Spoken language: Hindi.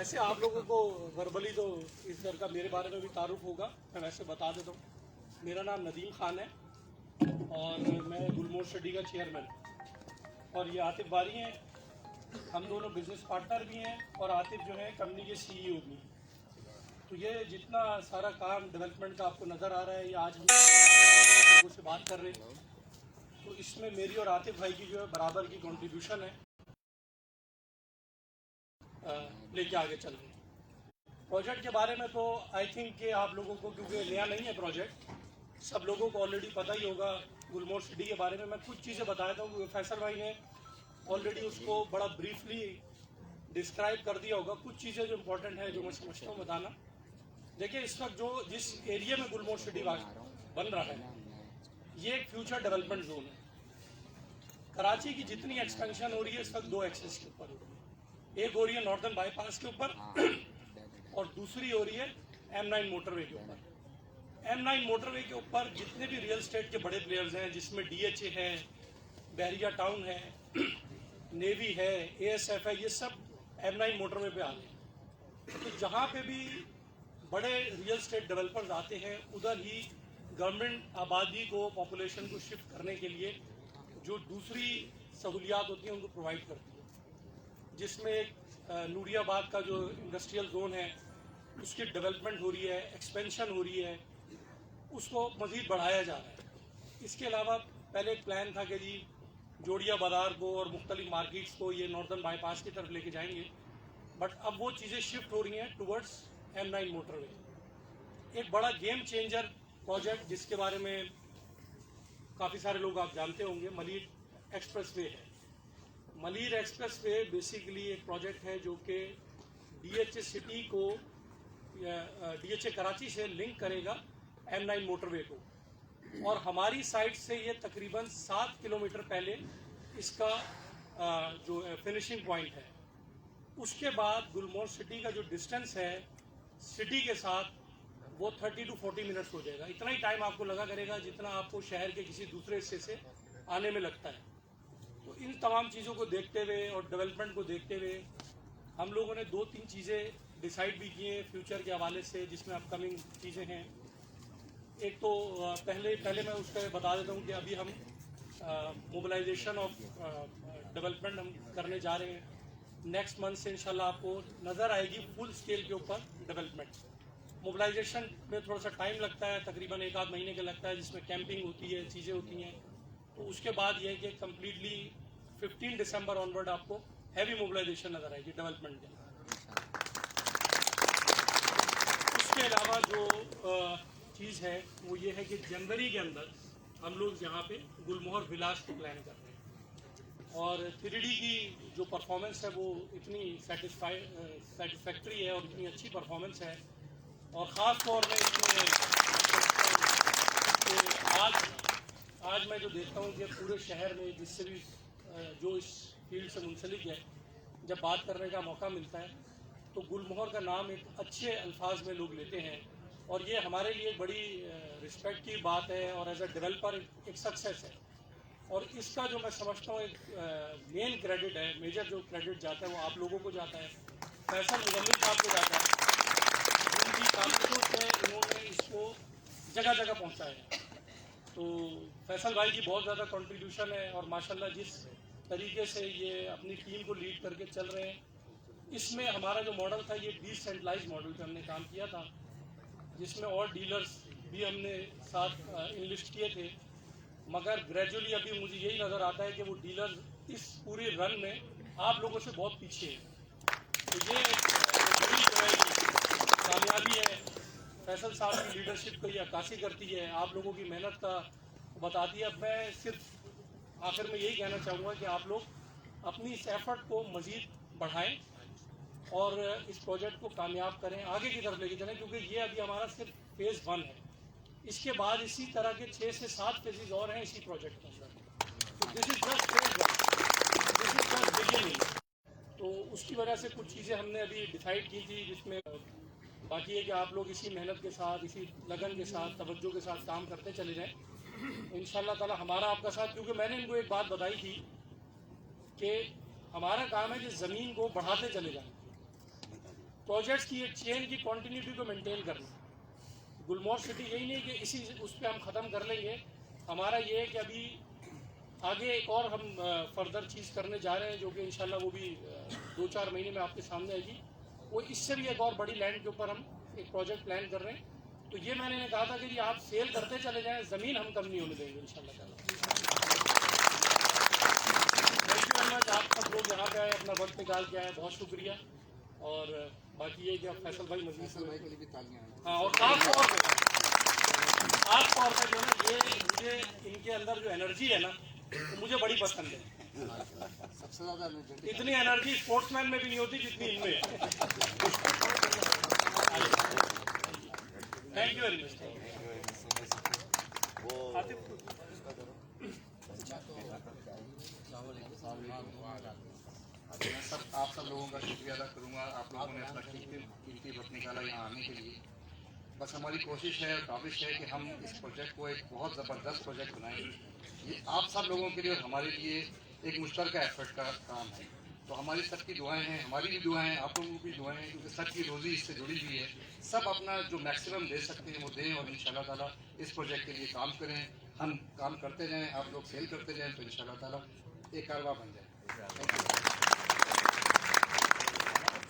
वैसे आप लोगों को वर्बली तो इस घर का मेरे बारे में भी तारुफ होगा, मैं वैसे बता देता हूँ। मेरा नाम नदीम खान है और मैं गुलमोहर स्टडी का चेयरमैन, और ये आतिफ बारी हैं। हम दोनों बिजनेस पार्टनर भी हैं और आतिफ जो है कंपनी के सीईओ भी। तो ये जितना सारा काम डेवलपमेंट का आपको नज़र आ रहा है, ये आज हम लोगों से बात कर रहे हैं, तो इसमें मेरी और आतिफ भाई की जो है बराबर की कंट्रीब्यूशन है, लेके आगे चल रहे हैं। प्रोजेक्ट के बारे में तो आई थिंक कि आप लोगों को, क्योंकि नया नहीं है प्रोजेक्ट, सब लोगों को ऑलरेडी पता ही होगा गुलमोहर सिटी के बारे में। मैं कुछ चीज़ें बताया था, क्योंकि फैसल भाई ने ऑलरेडी उसको बड़ा ब्रीफली डिस्क्राइब कर दिया होगा। कुछ चीज़ें जो इम्पोर्टेंट है, जो मैं समझता हूँ बताना। देखिए, इस वक्त जो जिस एरिया में गुलमोहर सिटी बन रहा है, ये एक फ्यूचर डेवलपमेंट जोन है। कराची की जितनी एक्सपेंशन हो रही है इस वक्त दो एक्सेस के ऊपर हो रही है। एक हो रही है नॉर्दर्न बाईपास के ऊपर और दूसरी हो रही है M9 मोटरवे के ऊपर। M9 मोटरवे के ऊपर जितने भी रियल एस्टेट के बड़े प्लेयर्स हैं, जिसमें DHA है, बहरिया टाउन है, नेवी है, ASF है, ये सब M9 मोटरवे पे आ गए। तो जहाँ पे भी बड़े रियल एस्टेट डेवलपर्स आते हैं, उधर ही गवर्नमेंट आबादी को, पॉपुलेशन को शिफ्ट करने के लिए जो दूसरी सहूलियात होती हैं उनको प्रोवाइड करती है। जिसमें एक नूरियाबाद का जो इंडस्ट्रियल जोन है, उसकी डेवलपमेंट हो रही है, एक्सपेंशन हो रही है, उसको मज़ीद बढ़ाया जा रहा है। इसके अलावा पहले एक प्लान था कि जी जोड़िया बाजार को और मुख्तलिफ मार्केट्स को ये नॉर्दर्न बाईपास की तरफ लेके जाएंगे, बट अब वो चीज़ें शिफ्ट हो रही हैं टुवर्ड्स M9 मोटरवे। एक बड़ा गेम चेंजर प्रोजेक्ट जिसके बारे में काफ़ी सारे लोग आप जानते होंगे, मलीर एक्सप्रेसवे है। मलीर एक्सप्रेसवे बेसिकली एक प्रोजेक्ट है जो कि DHA सिटी को, DHA कराची से लिंक करेगा M9 मोटरवे को, और हमारी साइड से ये तकरीबन 7 किलोमीटर पहले इसका जो फिनिशिंग पॉइंट है। उसके बाद गुलमोहर सिटी का जो डिस्टेंस है सिटी के साथ, वो 30 to 40 मिनट्स हो जाएगा। इतना ही टाइम आपको लगा करेगा जितना आपको शहर के किसी दूसरे हिस्से से आने में लगता है। तो इन तमाम चीज़ों को देखते हुए और डेवलपमेंट को देखते हुए हम लोगों ने 2-3 चीज़ें डिसाइड भी की हैं फ्यूचर के हवाले से, जिसमें अपकमिंग चीज़ें हैं। एक तो पहले मैं उसका बता देता हूँ कि अभी हम मोबिलाइजेशन ऑफ डेवलपमेंट हम करने जा रहे हैं। नेक्स्ट मंथ से इंशाल्लाह आपको नज़र आएगी फुल स्केल के ऊपर डेवलपमेंट। मोबिलाइजेशन में थोड़ा सा टाइम लगता है, तकरीबन 1-आध महीने का लगता है, जिसमें कैंपिंग होती है, चीज़ें होती हैं। तो उसके बाद ये है कि कम्प्लीटली 15 दिसंबर ऑनवर्ड आपको हैवी मोबिलाइजेशन नज़र आएगी डेवलपमेंट के। उसके अलावा जो चीज़ है वो ये है कि जनवरी के अंदर हम लोग यहाँ पे गुलमोहर विलास को प्लान कर रहे हैं, और 3D की जो परफॉर्मेंस है वो इतनी सेटिस्फैक्ट्री है और इतनी अच्छी परफॉर्मेंस है, और ख़ास तौर में इसमें आज मैं जो देखता हूँ कि पूरे शहर में जिससे भी जो इस फील्ड से मुंसलिक है, जब बात करने का मौका मिलता है तो गुलमोहर का नाम एक अच्छे अल्फाज में लोग लेते हैं, और ये हमारे लिए बड़ी रिस्पेक्ट की बात है, और एज अ डेवलपर एक सक्सेस है। और इसका जो मैं समझता हूँ एक मेन क्रेडिट है, मेजर जो क्रेडिट जाता है वो आप लोगों को जाता है, फैसल मुजम्मिल साहब को जाता है, जिनकी काबिलियत से इन्होंने इसको जगह जगह पहुँचाया। तो फैसल भाई की बहुत ज़्यादा कंट्रीब्यूशन है, और माशाल्लाह जिस तरीके से ये अपनी टीम को लीड करके चल रहे हैं। इसमें हमारा जो मॉडल था ये डिसेंट्रलाइज मॉडल पे हमने काम किया था, जिसमें और डीलर्स भी हमने साथ इनलिस्ट किए थे, मगर ग्रेजुअली अभी मुझे यही नज़र आता है कि वो डीलर्स इस पूरे रन में आप लोगों से बहुत पीछे हैं। तो ये बड़ी कामयाबी है, फैसल साहब की लीडरशिप को ये अक्कासी करती है, आप लोगों की मेहनत का बताती है। अब मैं सिर्फ आखिर में यही कहना चाहूँगा कि आप लोग अपनी इस एफर्ट को मज़ीद बढ़ाएं और इस प्रोजेक्ट को कामयाब करें, आगे की तरफ लेके चलें, क्योंकि ये अभी हमारा सिर्फ फेज़ 1 है। इसके बाद इसी तरह के 6 से 7 फेजेज और हैं इसी प्रोजेक्ट के अंदर। तो this is just phase 1, this is just beginning. तो उसकी वजह से कुछ चीज़ें हमने अभी डिसाइड की थी, जिसमें बाकी है कि आप लोग इसी मेहनत के साथ, इसी लगन के साथ, तवज्जो के साथ काम करते चले जाएं। इंशाल्लाह ताला हमारा आपका साथ, क्योंकि मैंने इनको एक बात बताई थी कि हमारा काम है कि ज़मीन को बढ़ाते चले जाएं। प्रोजेक्ट्स की एक चेन की कंटिन्यूटी को मेंटेन करना। गुलमोहर सिटी यही नहीं कि इसी उस पर हम ख़त्म कर लेंगे। हमारा ये है कि अभी आगे एक और हम फर्दर चीज़ करने जा रहे हैं, जो कि इंशाल्लाह वो भी 2-4 महीने में आपके सामने आएगी। वो इससे भी एक और बड़ी लैंड के ऊपर हम एक प्रोजेक्ट प्लान कर रहे हैं। तो ये मैंने कहा था कि ये आप सेल करते चले जाएं, ज़मीन हम कम नहीं होने देंगे इंशाल्लाह ताला। Thank you very much. आप सब लोग यहाँ पे आए, अपना वक्त निकाल के आए, बहुत शुक्रिया। और बाकी ये कि अब फैसल भाई मजीद फैसल भाई के लिए भी तालियां। हाँ, और खास तौर पर जो है ना, ये मुझे इनके अंदर जो एनर्जी है ना, तो मुझे बड़ी पसंद है। सबसे ज्यादा इतनी एनर्जी स्पोर्ट्समैन में भी नहीं होती जितनी इनमें है। Thank you very much. आप सब लोगों का शुक्रिया अदा करूँगा। आप लोगों ने अपना कीमती वक्त निकाला यहाँ आने के लिए। बस हमारी कोशिश है और काविश है कि हम इस प्रोजेक्ट को एक बहुत ज़बरदस्त प्रोजेक्ट बनाएंगे। ये आप सब लोगों के लिए और हमारे लिए एक मुश्तरका एफर्ट का काम है। तो हमारी सबकी दुआएं हैं, हमारी भी दुआएं हैं, आप लोगों की दुआएं हैं, क्योंकि सबकी रोज़ी इससे जुड़ी हुई है। सब अपना जो मैक्सिमम दे सकते हैं वो दें और इंशाल्लाह ताला इस प्रोजेक्ट के लिए काम करें। हम काम करते जाएँ, आप लोग सेल करते जाएँ, तो इंशाल्लाह ताला एक कारवा बन जाए।